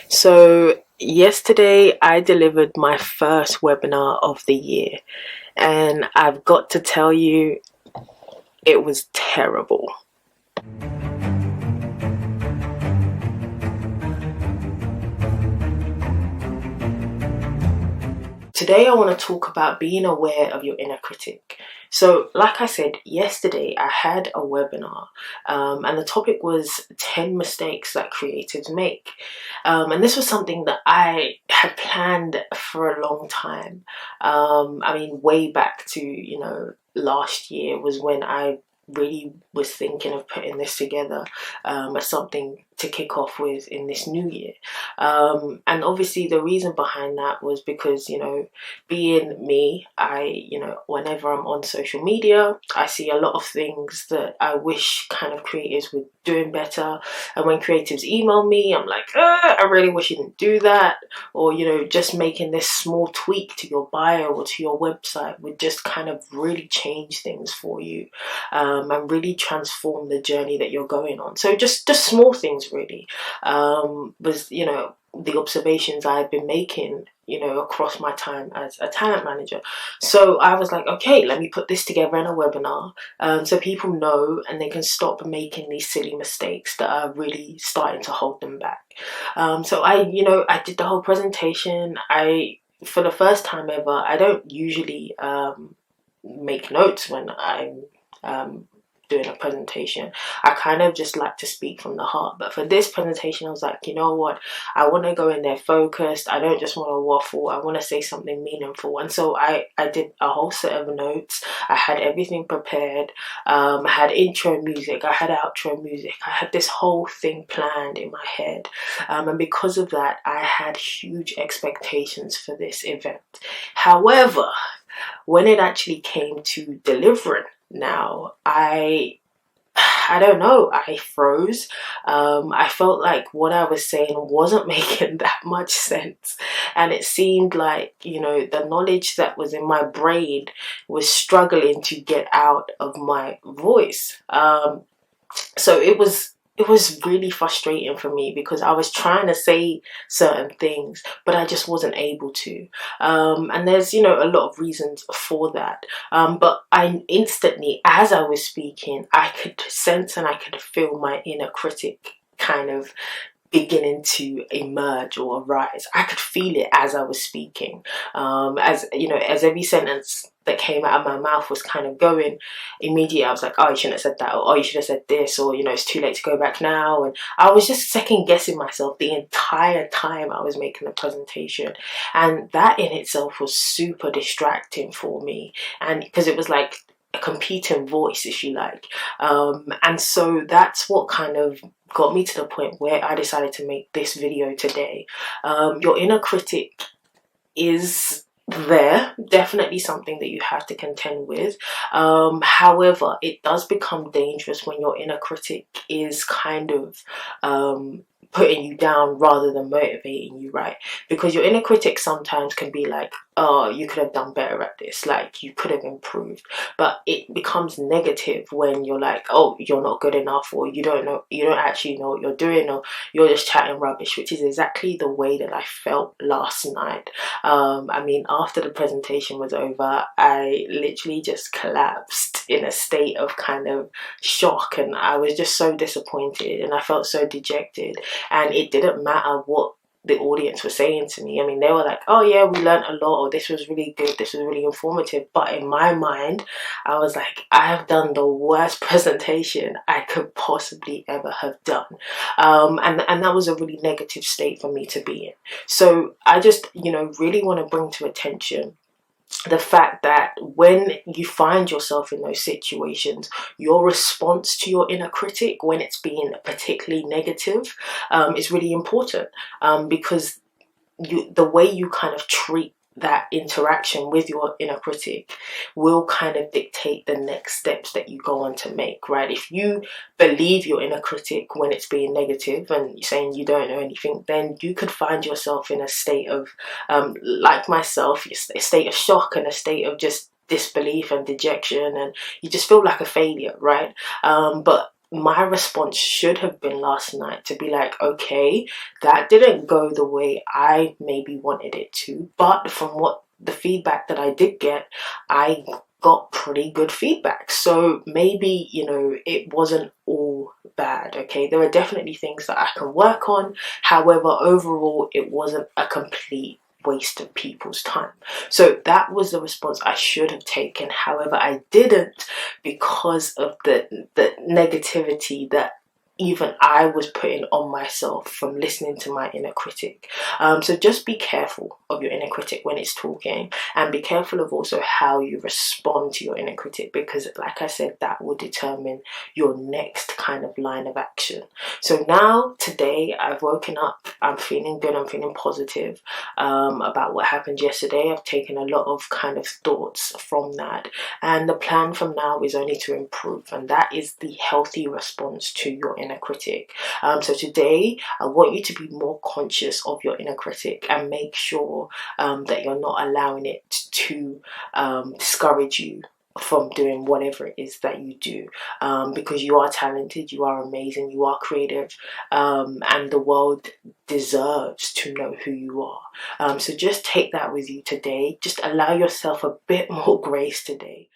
So, yesterday I delivered my first webinar of the year, and I've got to tell you, it was terrible. Today I want to talk about being aware of your inner critic. So, like I said, yesterday I had a webinar, and the topic was 10 mistakes that creatives make. And this was something that I had planned for a long time. Way back to, last year was when I really was thinking of putting this together as something to kick off with in this new year. And obviously the reason behind that was because, being me, whenever I'm on social media, I see a lot of things that I wish kind of creatives were doing better. And when creatives email me, I'm like, I really wish you didn't do that. Or, just making this small tweak to your bio or to your website would just kind of really change things for you, and really transform the journey that you're going on. So just small things really, was, the observations I had been making, across my time as a talent manager. So I was like, okay, let me put this together in a webinar, so people know and they can stop making these silly mistakes that are really starting to hold them back. So I did the whole presentation. For the first time ever, I don't usually make notes when I'm doing a presentation. I kind of just like to speak from the heart, but for this presentation I was like, you know what, I want to go in there focused. I don't just want to waffle. I want to say something meaningful. And so I did a whole set of notes. I had everything prepared. I had intro music, I had outro music, I had this whole thing planned in my head, and because of that I had huge expectations for this event. However, when it actually came to delivering, now I don't know, I froze. I felt like what I was saying wasn't making that much sense, and it seemed like, the knowledge that was in my brain was struggling to get out of my voice. So it was really frustrating for me because I was trying to say certain things, but I just wasn't able to. And there's, a lot of reasons for that. But I instantly, as I was speaking, I could sense and I could feel my inner critic kind of beginning to emerge or arise. I could feel it as I was speaking. As every sentence that came out of my mouth was kind of going, immediately I was like, oh, you shouldn't have said that, or oh, you should have said this, or it's too late to go back now. And I was just second guessing myself the entire time I was making the presentation, and that in itself was super distracting for me, and because it was like a competing voice, if you like. And so that's what kind of got me to the point where I decided to make this video today. Your inner critic is there, definitely something that you have to contend with. However, it does become dangerous when your inner critic is kind of putting you down rather than motivating you, right? Because your inner critic sometimes can be like, oh, you could have done better at this, like you could have improved. But it becomes negative when you're like, oh, you're not good enough, or you don't actually know what you're doing, or you're just chatting rubbish, which is exactly the way that I felt last night. After the presentation was over, I literally just collapsed in a state of kind of shock, and I was just so disappointed and I felt so dejected. And it didn't matter what the audience was saying to me. They were like, oh yeah, we learned a lot, or this was really good, this was really informative. But in my mind, I was like, I have done the worst presentation I could possibly ever have done. And that was a really negative state for me to be in. So I just, really want to bring to attention the fact that when you find yourself in those situations, your response to your inner critic, when it's being particularly negative, is really important, because the way you kind of treat that interaction with your inner critic will kind of dictate the next steps that you go on to make, right? If you believe your inner critic when it's being negative and you're saying you don't know anything, then you could find yourself in a state of, like myself, a state of shock and a state of just disbelief and dejection, and you just feel like a failure, right? But my response should have been last night to be like, okay, that didn't go the way I maybe wanted it to, but from what the feedback that I did get, I got pretty good feedback. So maybe, you know, it wasn't all bad. Okay, there are definitely things that I can work on. However, overall, it wasn't a complete waste of people's time. So that was the response I should have taken. However, I didn't, because of the negativity that even I was putting on myself from listening to my inner critic. So just be careful of your inner critic when it's talking, and be careful of also how you respond to your inner critic, because like I said, that will determine your next kind of line of action. So now, today, I've woken up, I'm feeling good, I'm feeling positive about what happened yesterday. I've taken a lot of kind of thoughts from that, and the plan from now is only to improve, and that is the healthy response to your inner critic. So today, I want you to be more conscious of your inner critic and make sure that you're not allowing it to discourage you from doing whatever it is that you do, because you are talented, you are amazing, you are creative, and the world deserves to know who you are. So just take that with you today. Just allow yourself a bit more grace today.